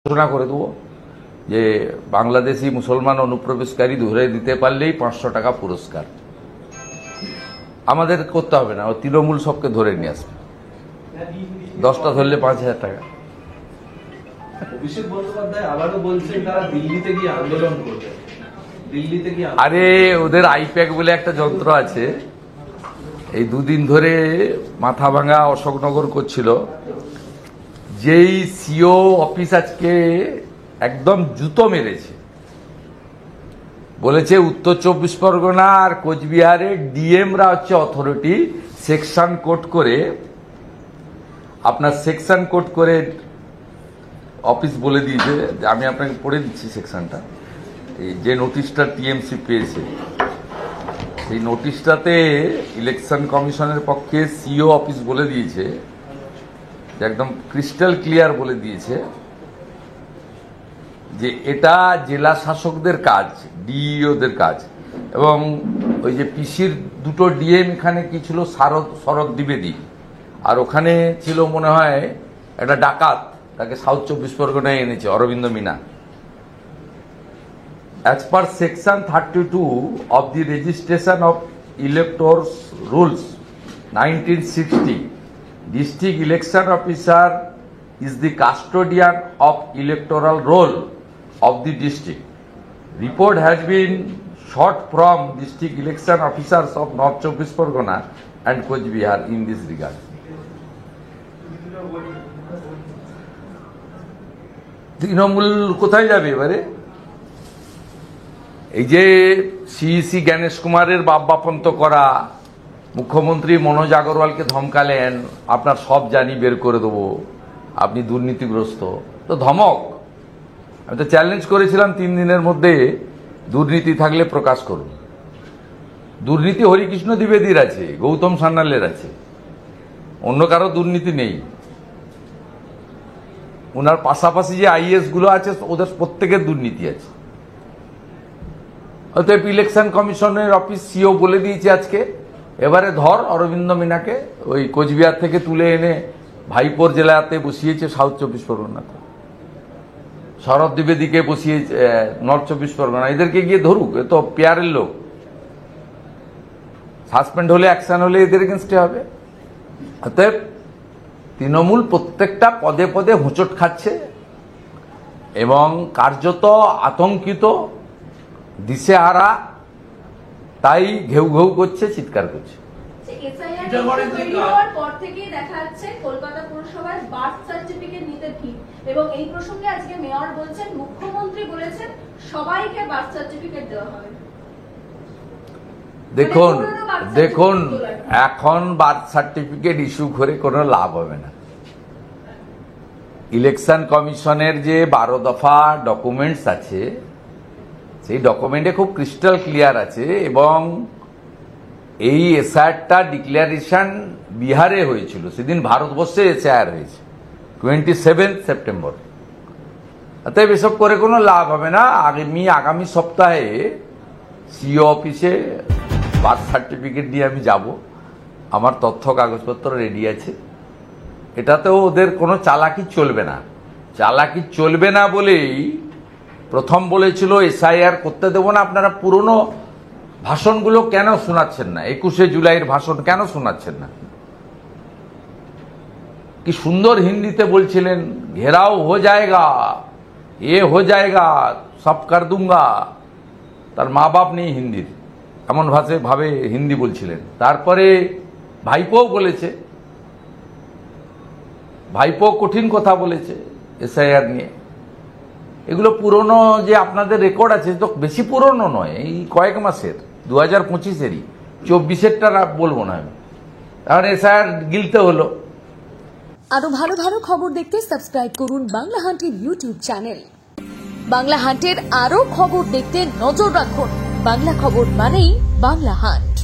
ঘোষণা করে দেবো যে বাংলাদেশি মুসলমান অনুপ্রবেশকারী ধরে দিতে পারলেই 500 টাকা পুরস্কার। আমাদের করতে হবে না, তৃণমূল সবকে ধরে নিয়ে আসবে, 10টা ধরলে 5000 টাকা। অভিষেক বন্দ্যোপাধ্যায় আবারও বলছেন তারা দিল্লিতে গিয়ে আন্দোলন করবে। দিল্লিতে গিয়ে আরে ওদের আইপ্যাক বলে একটা যন্ত্র আছে, এই দুদিন ধরে মাথা ভাঙা অশোকনগর করছিল। যেই সিও অফিস আজকে একদম জুতো মেরেছে, বলেছে উত্তর 24 পরগনা আর কোচবিহারের ডিএমরা হচ্ছে অথরিটি, সেকশন কোড করে আপনার সেকশন কোড করে অফিস বলে দিয়েছে। আমি আপনাকে পড়ে দিচ্ছি সেকশনটা, এই যে নোটিশটা টিএমসি পেয়েছে সেই নোটিশটাতে ইলেকশন কমিশনের পক্ষে সিও অফিস বলে দিয়েছে, একদম ক্রিস্টাল ক্লিয়ার বলে দিয়েছে যে এটা জেলা শাসকদের কাজ, ডিইওদের কাজ। এবং ওই যে পিসির দুটো ডিএম এখানে কি ছিল, শরৎ দ্বিবেদী, আর ওখানে ছিল মনে হয় একটা ডাকাত, তাকে সাউথ 24 পরগনায় এনেছে, Aurobindo Mina. As per section 32 of the registration of electors rules 1960, district election officer is the custodian of electoral roll of the district. Report has been sought from district election officers of North 24 Pargana and Coach Bihar in this regard. Trinamool কোথায় যাবে এবারে? এই যে CEC Gyanesh কুমারের বাপ্পাপন্ত করা, মুখ্যমন্ত্রী মনোজ আগরওয়ালকে ধমকালেন, আপনার সব জানি বের করে দেবো, আপনি দুর্নীতিগ্রস্ত, তো ধমক। আমি তো চ্যালেঞ্জ করেছিলাম 3 দিনের মধ্যে দুর্নীতি থাকলে প্রকাশ করুন। দুর্নীতি হরিকৃষ্ণ দ্বিবেদীর আছে, গৌতম সান্যালের আছে, অন্য কারো দুর্নীতি নেই। ওনার পাশাপাশি যে আইএস গুলো আছে ওদের প্রত্যেকের দুর্নীতি আছে। অতএব ইলেকশন কমিশনের অফিস সিও বলে দিয়েছে আজকে, এবারে ধর অরবিন্দ মিনাকে ওই কোচবিহার থেকে তুলে এনে ভাইপোর জেলাতে বসিয়েছে সাউথ 24 পরগনাতে, শরৎ দ্বিবেদীকে বসিয়েছে নর্থ 24 পরগনা। এদেরকে গিয়ে ধরুক, এ তো পেয়ারের লোক, সাসপেন্ড হলে অ্যাকশন হলে এদের এগেনস্টে হবে। অতএব তৃণমূল প্রত্যেকটা পদে পদে হোঁচট খাচ্ছে এবং কার্যত আতঙ্কিত, দিশেহারা, তাই ঘেউ ঘেউ করছে, চিৎকার করছে। কলকাতা পুরসভায় বার্থ সার্টিফিকেট নিতে ভিড়, এবং এই প্রসঙ্গে আজকে মেয়র বলছেন, মুখ্যমন্ত্রী বলেছেন সবাইকে বার্থ সার্টিফিকেট দেওয়া হবে। দেখুন এখন বার্থ সার্টিফিকেট ইস্যু করে কোনো লাভ হবে না। ইলেকশন কমিশনের যে 12 দফা ডকুমেন্টস আছে, সেই ডকুমেন্টে খুব ক্রিস্টাল ক্লিয়ার আছে, এবং এই এসআইআরটা ডিক্লারেশন বিহারে হয়েছিল, সেদিন ভারতবর্ষে এসআইআর হয়েছে 27 সেপ্টেম্বর। অতএব এসব করে কোনো লাভ হবে না। আগামী সপ্তাহে সিও অফিসে বার্থ সার্টিফিকেট নিয়ে আমি যাব, আমার তথ্য কাগজপত্র রেডি আছে। এটাতেও ওদের কোনো চালাকি চলবে না। চালাকি চলবে না বলেই প্রথম বলেছিল এসআইআর করতে দেবো না। আপনারা পুরনো ভাষণগুলো কেন শোনাচ্ছেন না? 21শে জুলাইয়ের ভাষণ কেন শোনাচ্ছেন না? কি সুন্দর হিন্দিতে বলছিলেন, ঘেরাও হো জায়গা, এ হো জায়গা, সব কর দুঙ্গা। তার মা বাপ নেই হিন্দির, এমন ভাবে হিন্দি বলছিলেন। তারপরে ভাইপো বলেছে, ভাইপো কঠিন কথা বলেছে এসআইআর নিয়ে। এগুলো পুরনো যে আপনাদের রেকর্ড আছে, তো বেশি পুরনো নয়, এই কয়েক মাসের, 2025-এরই, 24-এরটা বলবো না আমি। কারণ এসআইআর গিলতে হলো। আরো ভালো ভালো খবর দেখতে সাবস্ক্রাইব করুন বাংলা হান্টের ইউটিউব চ্যানেল। বাংলা হান্টের আরো খবর দেখতে নজর রাখুন। বাংলা খবর মানেই বাংলা হান্ট।